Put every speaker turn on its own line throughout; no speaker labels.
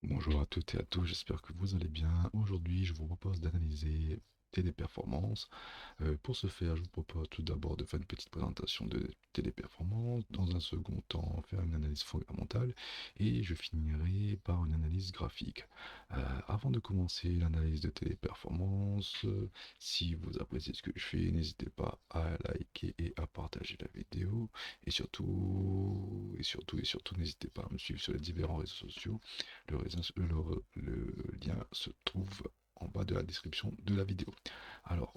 Bonjour à toutes et à tous, j'espère que vous allez bien. Aujourd'hui, je vous propose d'analyser Téléperformance. Pour ce faire, je vous propose tout d'abord de faire une petite présentation de Téléperformance, dans un second temps, faire une analyse fondamentale et je finirai par une analyse graphique. Avant de commencer l'analyse de Téléperformance, si vous appréciez ce que je fais, n'hésitez pas à liker et à partager la vidéo et surtout, n'hésitez pas à me suivre sur les différents réseaux sociaux. Le lien se trouve en bas de la description de la vidéo. Alors,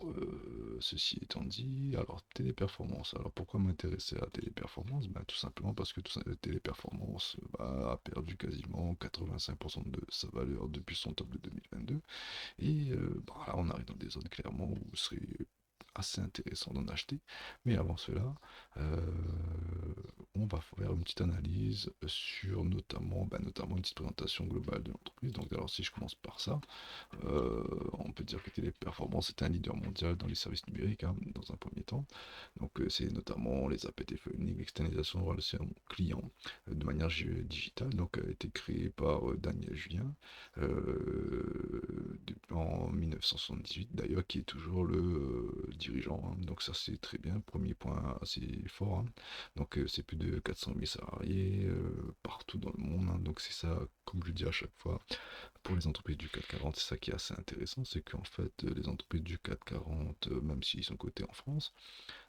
ceci étant dit, alors téléperformance. Alors pourquoi m'intéresser à la téléperformance? Ben, tout simplement parce que téléperformance a perdu quasiment 85% de sa valeur depuis son top de 2022. Et là, on arrive dans des zones clairement où ce serait assez intéressant d'en acheter. Mais avant cela, euh, on va faire une petite analyse sur notamment une petite présentation globale de l'entreprise. Donc alors si je commence par ça, on peut dire que Téléperformance est un leader mondial dans les services numériques, hein, dans un premier temps. Donc c'est notamment les appels téléphoniques, l'externalisation de relations clients de manière digitale. Donc a été créé par Daniel Julien en 1978 d'ailleurs, qui est toujours le dirigeant, hein. Donc ça c'est très bien, premier point assez fort, hein. Donc c'est plus de 400 000 salariés partout dans le monde, hein. Donc c'est ça, comme je dis à chaque fois, pour les entreprises du CAC 40, c'est ça qui est assez intéressant, c'est qu'en fait, les entreprises du CAC 40, même s'ils sont cotés en France,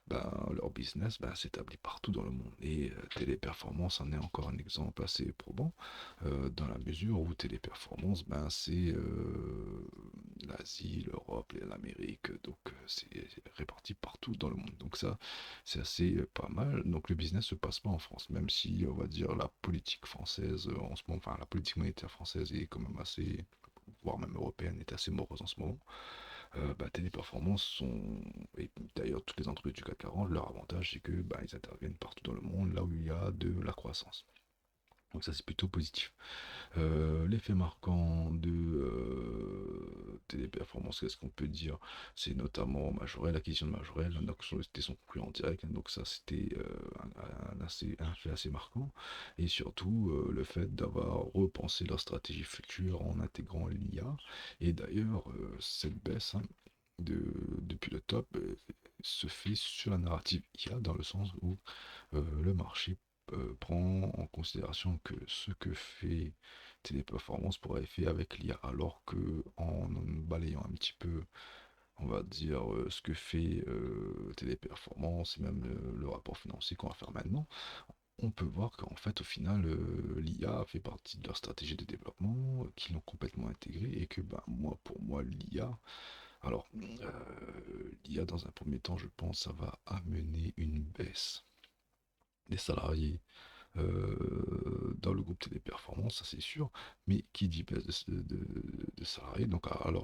leur business s'établit partout dans le monde. Et Téléperformance en est encore un exemple assez probant, dans la mesure où Téléperformance, c'est l'Asie, l'Europe, l'Amérique, donc c'est réparti partout dans le monde. Donc ça, c'est assez pas mal. Donc le business se passe pas en France, même si on va dire la politique française en ce moment, enfin la politique monétaire française est quand même assez, voire même européenne, est assez morose en ce moment. Téléperformance sont, et d'ailleurs toutes les entreprises du CAC 40, leur avantage c'est que ils interviennent partout dans le monde, là où il y a de la croissance. Donc ça c'est plutôt positif. L'effet marquant de Téléperformance, qu'est-ce qu'on peut dire? C'est notamment Majorel, l'acquisition de Majorel, donc c'était son concurrent direct, hein. Donc ça c'était un fait assez marquant. Et surtout le fait d'avoir repensé leur stratégie future en intégrant l'IA. Et d'ailleurs, cette baisse, hein, depuis le top se fait sur la narrative IA, dans le sens où le marché prend en considération que ce que fait Téléperformance pourrait être fait avec l'IA, alors que en balayant un petit peu, on va dire, ce que fait Téléperformance et même le rapport financier qu'on va faire maintenant, on peut voir qu'en fait, au final, l'IA fait partie de leur stratégie de développement, qu'ils l'ont complètement intégré et que pour moi, l'IA, alors, l'IA dans un premier temps, je pense, ça va amener une baisse des salariés dans le groupe Téléperformance, ça c'est sûr, mais qui dit baisse de salariés, donc là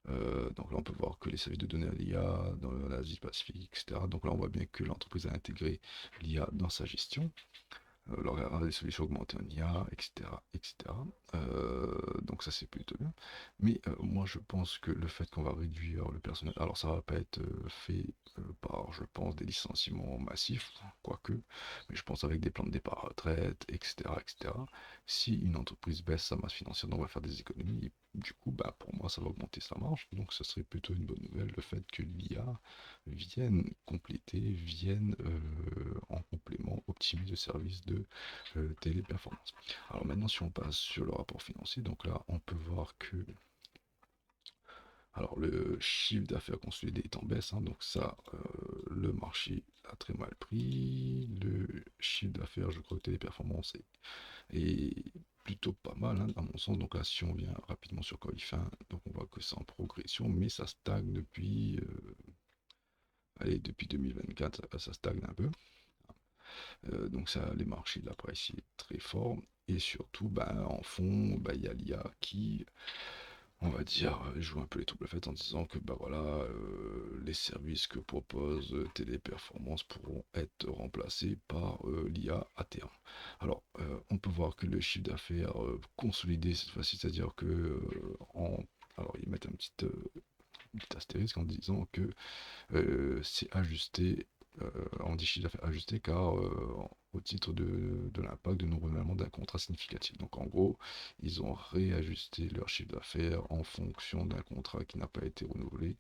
on peut voir que les services de données à l'IA dans l'Asie Pacifique, etc. Donc là on voit bien que l'entreprise a intégré l'IA dans sa gestion, leur des solutions augmentées en IA, etc., etc. Donc ça c'est plutôt bien. Mais moi je pense que le fait qu'on va réduire le personnel, alors ça va pas être fait par, je pense, des licenciements massifs, quoique, mais je pense avec des plans de départ à retraite, etc., etc. Si une entreprise baisse sa masse financière, donc on va faire des économies, et du coup, pour moi, ça va augmenter sa marge. Donc ce serait plutôt une bonne nouvelle, le fait que l'IA vienne compléter, vienne en complément optimiser le service de Téléperformance. Alors maintenant, si on passe sur le rapport financier, donc là, on peut voir que alors le chiffre d'affaires consolidé est en baisse, hein. Donc ça, le marché a très mal pris. Le chiffre d'affaires, je crois que Téléperformance est plutôt pas mal, hein, à mon sens. Donc là, si on vient rapidement sur Coifin, donc on voit que c'est en progression, mais ça stagne depuis 2024, ça stagne un peu. Donc ça, les marchés l'apprécient très fort. Et surtout, en fond, il y a l'IA qui, on va dire, joue un peu les troubles fêtes en disant que voilà, les services que propose Téléperformance pourront être remplacés par l'IA à terme. Alors, on peut voir que le chiffre d'affaires consolidé cette fois-ci, c'est-à-dire que alors ils mettent un petit astérisque en disant que c'est ajusté, on dit chiffre d'affaires ajusté car au titre de l'impact de non-renouvellement d'un contrat significatif. Donc en gros, ils ont réajusté leur chiffre d'affaires en fonction d'un contrat qui n'a pas été renouvelé.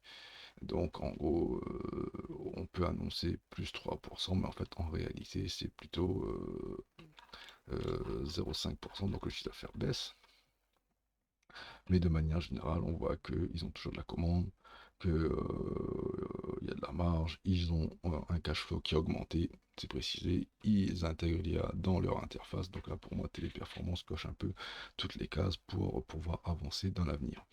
Donc en gros, on peut annoncer plus 3%, mais en fait en réalité c'est plutôt 0,5%, donc le chiffre d'affaires baisse. Mais de manière générale, on voit qu'ils ont toujours de la commande, qu'il y a de la marge, ils ont un cash flow qui a augmenté, c'est précisé, ils intègrent l'IA dans leur interface. Donc là, pour moi, Téléperformance coche un peu toutes les cases pour pouvoir avancer dans l'avenir.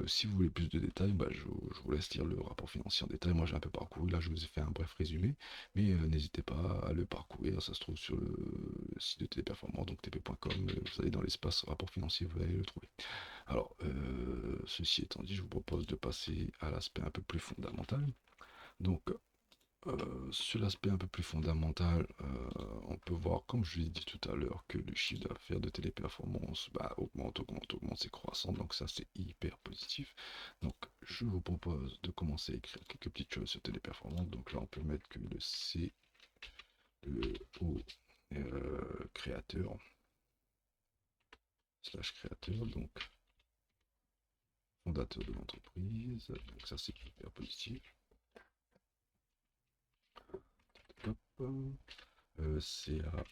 Si vous voulez plus de détails, bah, je vous laisse lire le rapport financier en détail. Moi, j'ai un peu parcouru, là, je vous ai fait un bref résumé, mais n'hésitez pas à le parcourir, ça se trouve sur le site de Téléperformance, donc tp.com, vous allez dans l'espace rapport financier, vous allez le trouver. Alors, ceci étant dit, je vous propose de passer à l'aspect un peu plus fondamental. Donc, sur l'aspect un peu plus fondamental, on peut voir, comme je l'ai dit tout à l'heure, que le chiffre d'affaires de Téléperformance bah, augmente, c'est croissant, donc ça c'est hyper positif. Donc, je vous propose de commencer à écrire quelques petites choses sur Téléperformance. Donc là, on peut mettre que le C, le O, créateur, slash créateur, donc fondateur de l'entreprise, donc ça c'est hyper positif. Hop. CA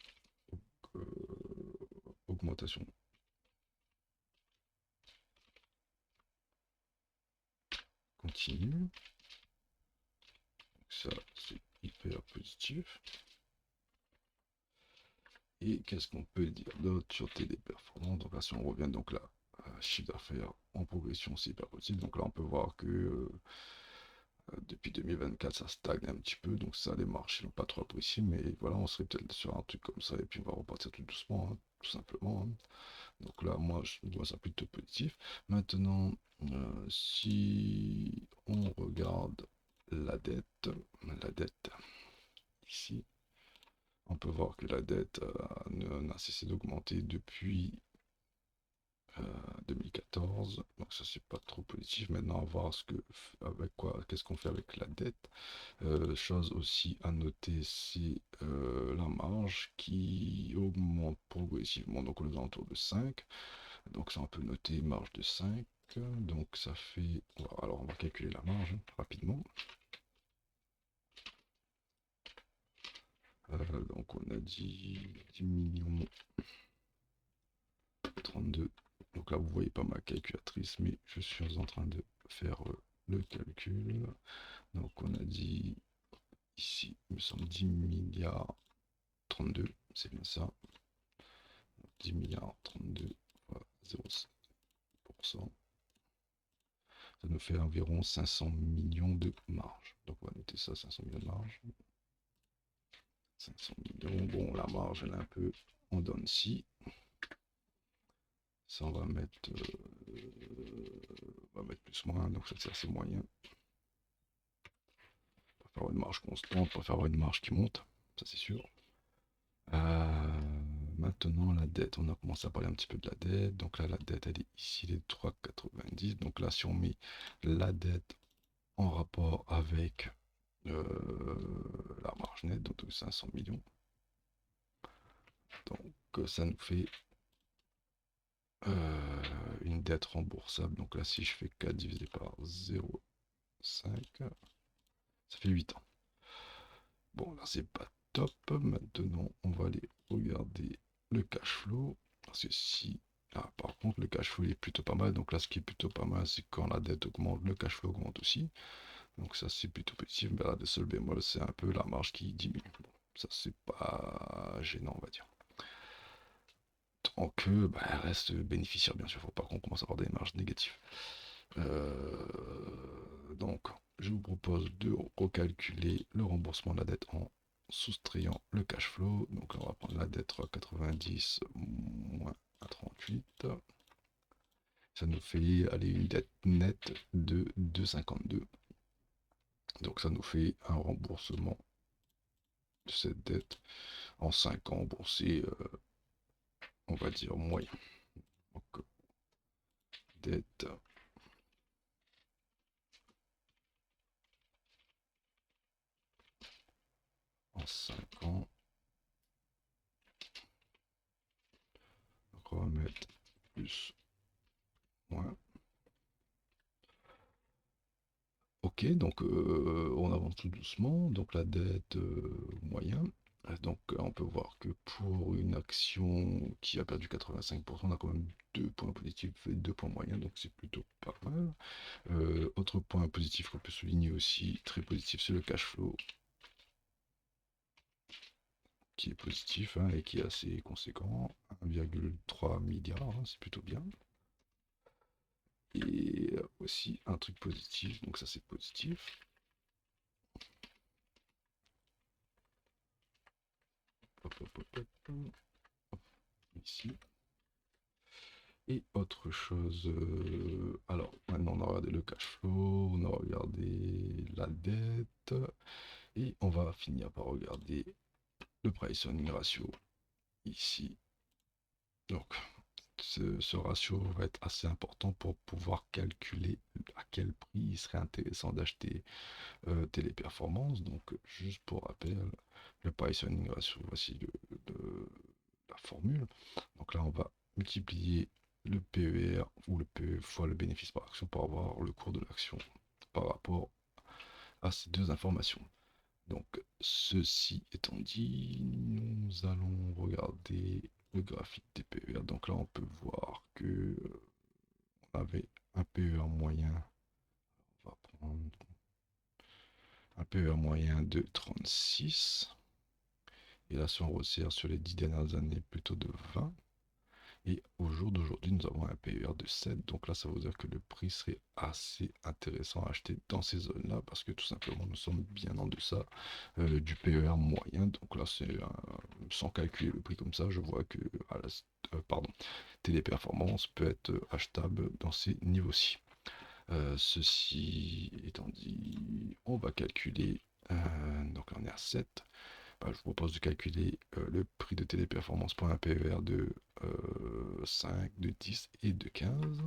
augmentation continue, donc ça c'est hyper positif. Et qu'est-ce qu'on peut dire d'autre sur Téléperformance? Donc là si on revient donc là, chiffre d'affaires en progression, c'est hyper positif. Donc là on peut voir que depuis 2024, ça stagne un petit peu, donc ça, les marchés n'ont pas trop apprécié, mais voilà, on serait peut-être sur un truc comme ça, et puis on va repartir tout doucement, hein, tout simplement. Hein. Donc là, moi, je vois ça plutôt positif. Maintenant, si on regarde la dette ici, on peut voir que la dette n'a cessé d'augmenter depuis 2014, donc ça c'est pas trop positif. Maintenant, à voir avec quoi, qu'est-ce qu'on fait avec la dette. Chose aussi à noter, c'est la marge qui augmente progressivement, donc aux alentours de 5. Donc ça on peut noter marge de 5. Donc ça fait, alors on va calculer la marge rapidement. Donc on a dit 10 millions 32. Donc là vous voyez pas ma calculatrice, mais je suis en train de faire le calcul. Donc on a dit ici, il me semble 10 milliards 32, c'est bien ça. 10 milliards 32 fois 0,5%. Ça nous fait environ 500 millions de marge. Donc on va noter ça, 500 millions de marge. 500 millions, bon la marge elle est un peu en dents de scie. Ça on va mettre plus moins, donc ça c'est moyen. On va faire une marge constante, on va faire une marge qui monte, ça c'est sûr. Maintenant la dette, on a commencé à parler un petit peu de la dette. Donc là la dette elle est ici, elle est 3,90. Donc là si on met la dette en rapport avec la marge nette, donc 500 millions. Donc ça nous fait une dette remboursable. Donc là, si je fais 4 divisé par 0,5, ça fait 8 ans. Bon, là, c'est pas top. Maintenant, on va aller regarder le cash flow. Parce que si... Ah, par contre, le cash flow est plutôt pas mal. Donc là, ce qui est plutôt pas mal, c'est quand la dette augmente, le cash flow augmente aussi. Donc ça, c'est plutôt positif. Mais là, le seul bémol, c'est un peu la marge qui diminue. Bon, ça, c'est pas gênant, on va dire. Tant que bah, elle reste bénéficiaire, bien sûr. Faut pas qu'on commence à avoir des marges négatives. Donc, je vous propose de recalculer le remboursement de la dette en soustrayant le cash flow. Donc, on va prendre la dette 90 moins 38. Ça nous fait aller une dette nette de 2,52. Donc, ça nous fait un remboursement de cette dette en 5 ans. Bon, c'est, on va dire, moyen. Donc, dette en 5 ans. plus moins. Ok, donc on avance tout doucement. Donc la dette moyen. Donc on peut voir que pour une action qui a perdu 85%, on a quand même 2 points positifs et 2 points moyens, donc c'est plutôt pas mal. Autre point positif qu'on peut souligner aussi, très positif, c'est le cash flow qui est positif hein, et qui est assez conséquent, 1,3 milliard, hein, c'est plutôt bien. Et aussi un truc positif, donc ça c'est positif. Hop, hop, hop, hop, ici. Et autre chose, alors maintenant on a regardé le cash flow, on a regardé la dette, et on va finir par regarder le price earning ratio ici. Donc ce ratio va être assez important pour pouvoir calculer à quel prix il serait intéressant d'acheter Téléperformance. Donc juste pour rappel, le price earning ratio, voici la formule. Donc là on va multiplier le PER ou le PE fois le bénéfice par action pour avoir le cours de l'action par rapport à ces deux informations. Donc, ceci étant dit, nous allons regarder le graphique des PER. Donc là, on peut voir que on avait un PER moyen. On va prendre un PER moyen de 36. Et là, si on resserre sur les 10 dernières années, plutôt de 20. Et au jour d'aujourd'hui, nous avons un PER de 7. Donc là, ça veut dire que le prix serait assez intéressant à acheter dans ces zones-là parce que tout simplement, nous sommes bien en deçà du PER moyen. Donc là, c'est sans calculer le prix comme ça, je vois que pardon, Téléperformance peut être achetable dans ces niveaux-ci. Ceci étant dit, on va calculer. Donc là, on est à 7. Bah, je vous propose de calculer le prix de Téléperformance pour un PER de 5, de 10 et de 15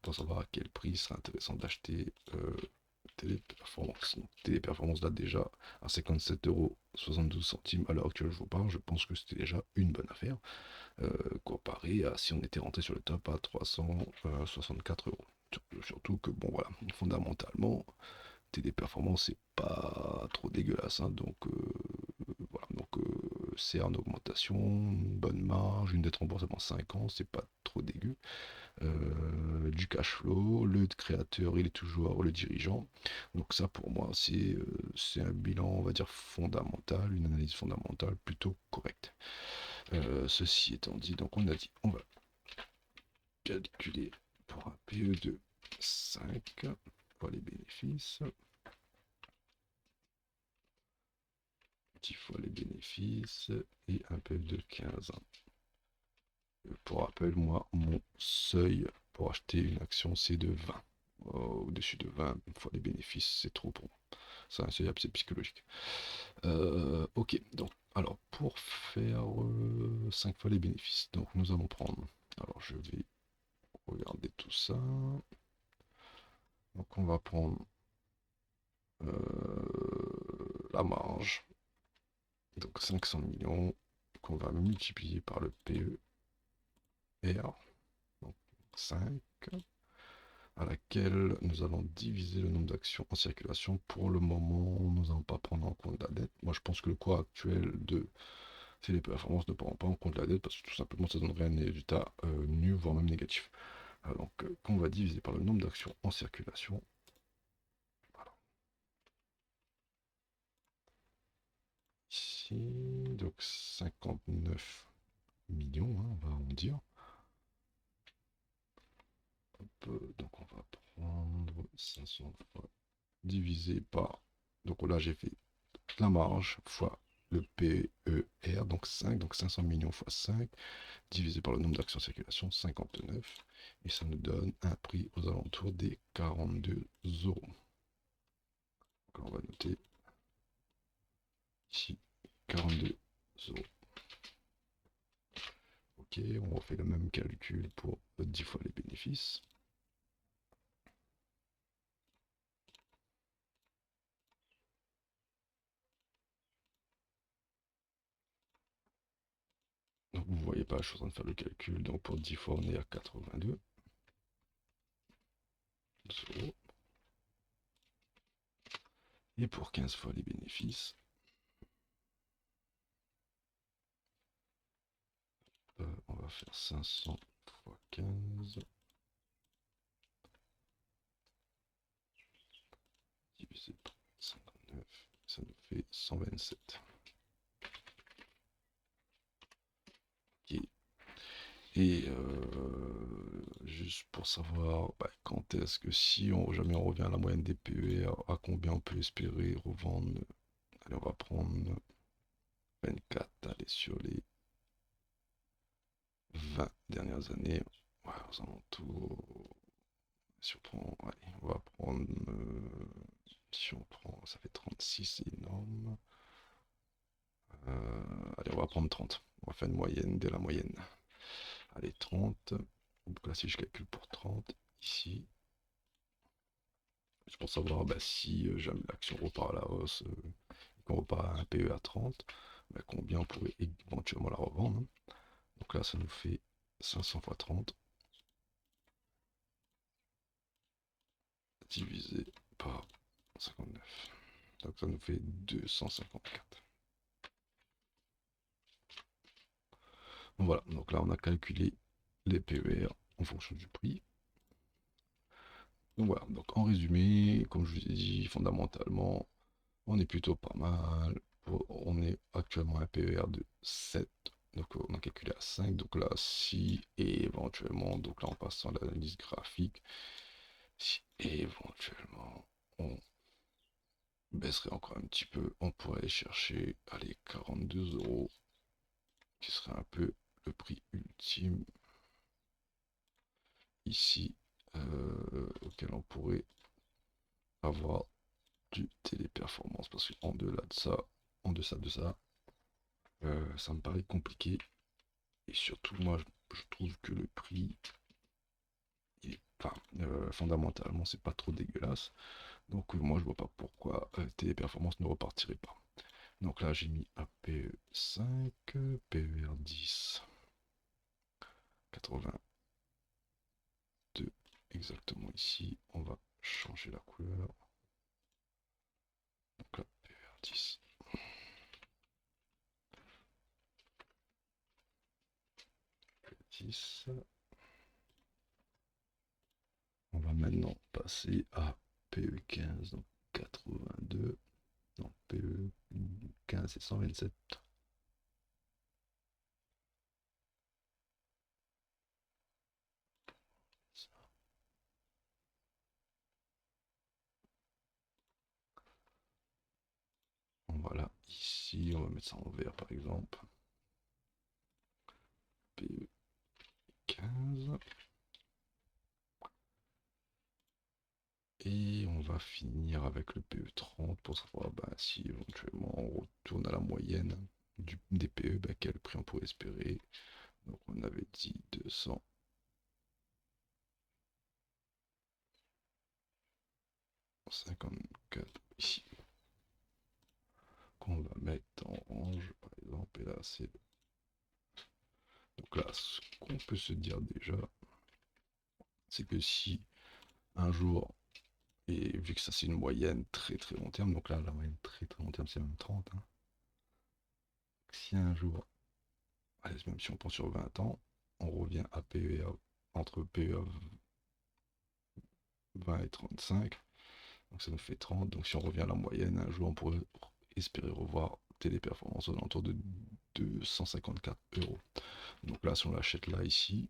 pour savoir à quel prix il serait intéressant d'acheter Téléperformance. Donc, Téléperformance date déjà à 57,72 € à l'heure actuelle, je vous parle. Je pense que c'était déjà une bonne affaire comparé à si on était rentré sur le top à 364 €. Surtout que, bon voilà, fondamentalement, Téléperformance, c'est pas trop dégueulasse. Hein, donc voilà, donc c'est en augmentation, une bonne marge, une dette remboursable en 5 ans, c'est pas trop dégueu. Du cash flow, le créateur il est toujours le dirigeant. Donc ça pour moi c'est un bilan on va dire fondamental, une analyse fondamentale plutôt correcte. Ceci étant dit, donc on a dit on va calculer pour un PE de 5 pour les bénéfices. 10 fois les bénéfices et un PE de 15. Pour rappel, moi, mon seuil pour acheter une action, c'est de 20. Au-dessus de 20 fois les bénéfices, c'est trop pour moi. C'est un seuil assez psychologique. Ok, donc, alors, pour faire 5 fois les bénéfices, donc nous allons prendre. Alors, je vais regarder tout ça. Donc, on va prendre la marge. Donc, 500 millions qu'on va multiplier par le PER. Donc, 5. À laquelle nous allons diviser le nombre d'actions en circulation. Pour le moment, nous n'allons pas prendre en compte la dette. Moi, je pense que le cours actuel de Téléperformance ne prend pas en compte la dette parce que tout simplement, ça donnerait un résultat nul, voire même négatif. Donc, qu'on va diviser par le nombre d'actions en circulation. Voilà. Ici, donc 59 millions, hein, on va en dire. Donc, on va prendre 500 fois divisé par. Donc là, j'ai fait la marge fois le PER, donc 5, donc 500 millions fois 5, divisé par le nombre d'actions en circulation, 59, et ça nous donne un prix aux alentours des 42 euros. Donc on va noter ici 42 euros. Ok, on refait le même calcul pour 10 fois les bénéfices. Donc vous voyez pas, je suis en train de faire le calcul. Donc pour 10 fois, on est à 82 euros. Et pour 15 fois les bénéfices, on va faire 500 fois 15 divisé par 59, ça nous fait 127. Ok. Et juste pour savoir quand est-ce que si on, jamais on revient à la moyenne des PER, à combien on peut espérer revendre. Allez, on va prendre 24, allez, sur les 20 dernières années. Ouais, aux alentours. Si on prend, allez, on va prendre. Si on prend, ça fait 36, c'est énorme. Allez, on va prendre 30. On va faire une moyenne de la moyenne. Allez, 30. Donc là, si je calcule pour 30, ici, c'est pour savoir si jamais l'action repart à la hausse, qu'on repart à un PE à 30, combien on pourrait éventuellement la revendre, hein. Donc là, ça nous fait 500 fois 30 divisé par 59. Donc ça nous fait 254. Donc voilà, donc là on a calculé les PER en fonction du prix. Donc voilà, donc en résumé, comme je vous ai dit, fondamentalement, on est plutôt pas mal. On est actuellement à un PER de 7. Donc on a calculé à 5. Donc là, si éventuellement, donc là on passe sur l'analyse graphique, si éventuellement on baisserait encore un petit peu, on pourrait aller chercher, allez, 42 euros, qui serait un peu le prix ultime ici, auquel on pourrait avoir du téléperformance, parce qu'en delà de ça, en deçà de ça, ça me paraît compliqué. Et surtout, moi, je trouve que le prix, fondamentalement, c'est pas trop dégueulasse. Donc, moi, je vois pas pourquoi Téléperformance ne repartirait pas. Donc là, j'ai mis APE 5, PER 10, 82, exactement ici. On va changer la couleur. Donc là, PER 10. 10. On va maintenant passer à PE15, donc 82. Non, PE15 c'est 127. Voilà, ici on va mettre ça en vert par exemple. PE15. Et on va finir avec le PE30 pour savoir si éventuellement on retourne à la moyenne des PE, quel prix on pourrait espérer. Donc on avait dit 254 ici. Qu'on va mettre en orange par exemple. Et là c'est. Donc là, ce qu'on peut se dire déjà, c'est que si un jour, et vu que ça c'est une moyenne très très long terme, donc là la moyenne très très long terme c'est même 30, hein. Si un jour, allez, même si on prend sur 20 ans, on revient à PER, entre PER 20 et 35, donc ça nous fait 30, donc si on revient à la moyenne, un jour on pourrait espérer revoir Téléperformance aux alentours de 254 euros. Donc là, si on l'achète là, ici,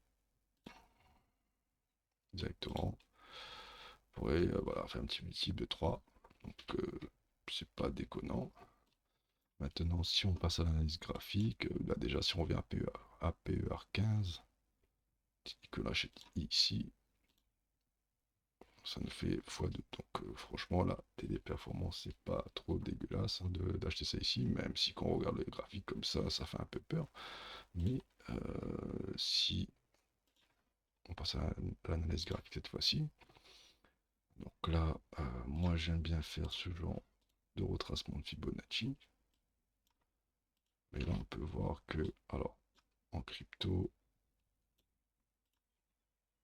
directement, on pourrait faire un petit multiple de 3, donc c'est pas déconnant. Maintenant, si on passe à l'analyse graphique, là déjà, si on revient à PER 15, que l'achète ici, ça nous fait x2. Donc franchement, là, Téléperformance, c'est pas trop dégueulasse d'acheter ça ici, même si quand on regarde les graphiques comme ça fait un peu peur. Mais si on passe à l'analyse graphique cette fois-ci, donc là, moi j'aime bien faire ce genre de retracement de Fibonacci. Mais là, on peut voir que, alors, en crypto,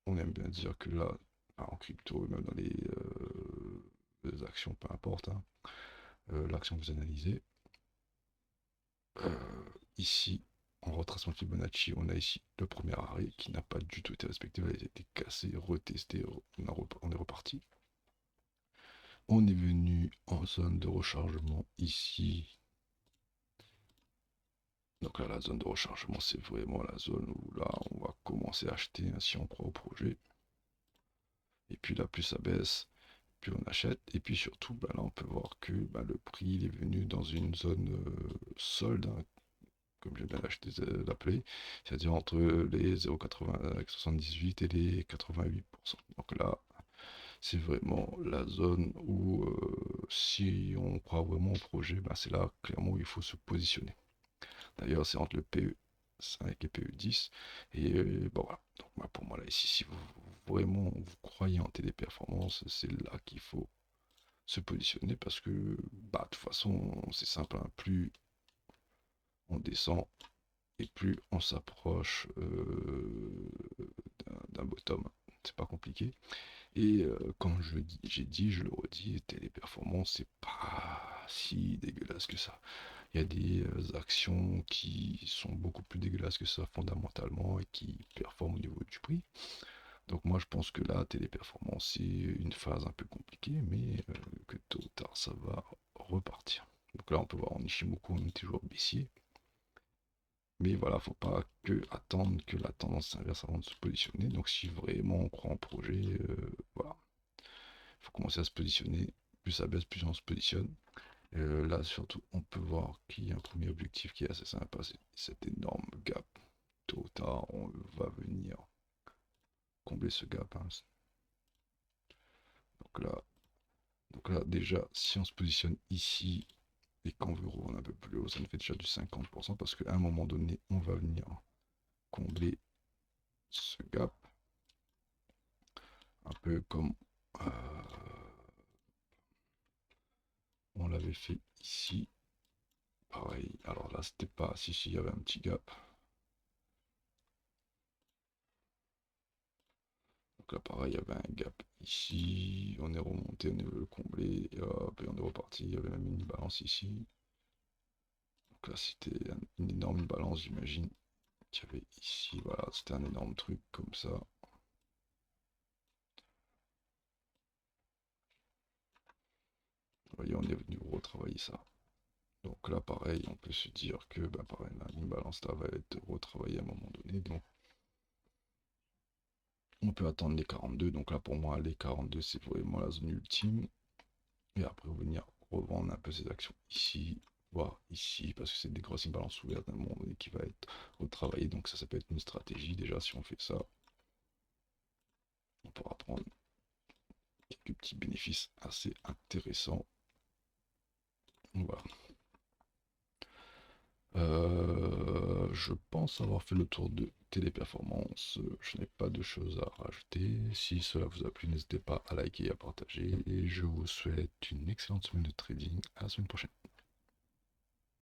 on aime bien dire que là, en crypto, et même dans les actions, peu importe, hein, l'action que vous analysez, ici, en retracement de Fibonacci, on a ici le premier arrêt qui n'a pas du tout été respecté, il a été cassé, retesté, on est reparti. On est venu en zone de rechargement ici. Donc là, la zone de rechargement, c'est vraiment la zone où là, on va commencer à acheter hein, si on croit au projet. Et puis là, plus ça baisse, plus on achète. Et puis surtout, bah, là, on peut voir que bah, le prix il est venu dans une zone solde, hein, comme j'aime bien l'appeler, c'est-à-dire entre les 0,78 et les 88%. Donc là, c'est vraiment la zone où, si on croit vraiment au projet, bah, c'est là clairement où il faut se positionner. D'ailleurs, c'est entre le PE5 et PE10. Et bon, voilà. Donc, bah, pour moi, là, ici, si vous vraiment vous croyez en téléperformance, c'est là qu'il faut se positionner parce que, bah, de toute façon, c'est simple, hein, plus on descend et plus on s'approche d'un bottom. C'est pas compliqué. Et comme j'ai dit, je le redis, téléperformance, c'est pas si dégueulasse que ça. Il y a des actions qui sont beaucoup plus dégueulasses que ça fondamentalement et qui performent au niveau du prix. Donc moi je pense que là, téléperformance, c'est une phase un peu compliquée, mais que tôt ou tard, ça va repartir. Donc là, on peut voir en Ishimoku, on est toujours baissier. Mais voilà, faut pas que attendre que la tendance s'inverse avant de se positionner. Donc si vraiment on croit en projet, voilà, il faut commencer à se positionner. Plus ça baisse, plus on se positionne. Là, surtout, on peut voir qu'il y a un premier objectif qui est assez sympa, c'est cet énorme gap. Tôt ou tard, on va venir combler ce gap, hein. Donc là, donc là, déjà, si on se positionne ici et qu'on veut revendre un peu plus haut, ça nous fait déjà du 50% parce qu'à un moment donné, on va venir combler ce gap. Un peu comme on l'avait fait ici. Pareil. Alors là, c'était pas. Si, il y avait un petit gap. Donc là, pareil, il y avait un gap ici. On est remonté, on est le combler. Et hop, et on est reparti. Il y avait même une balance ici. Donc là, c'était une énorme balance, j'imagine, qu'il y avait ici. Voilà, c'était un énorme truc comme ça. Vous voyez, on est venu retravailler ça. Donc là, pareil, on peut se dire que, bah, pareil, une balance là va être retravaillée à un moment donné. Donc, on peut attendre les 42. Donc là, pour moi, les 42, c'est vraiment la zone ultime. Et après, venir revendre un peu ces actions ici, voire ici, parce que c'est des grosses imbalances ouvertes d'un moment donné qui va être retravaillé. Donc ça peut être une stratégie. Déjà, si on fait ça, on pourra prendre quelques petits bénéfices assez intéressants. Voilà. Je pense avoir fait le tour de Téléperformance. Je n'ai pas de choses à rajouter. Si cela vous a plu, n'hésitez pas à liker et à partager. Et je vous souhaite une excellente semaine de trading. À la semaine prochaine.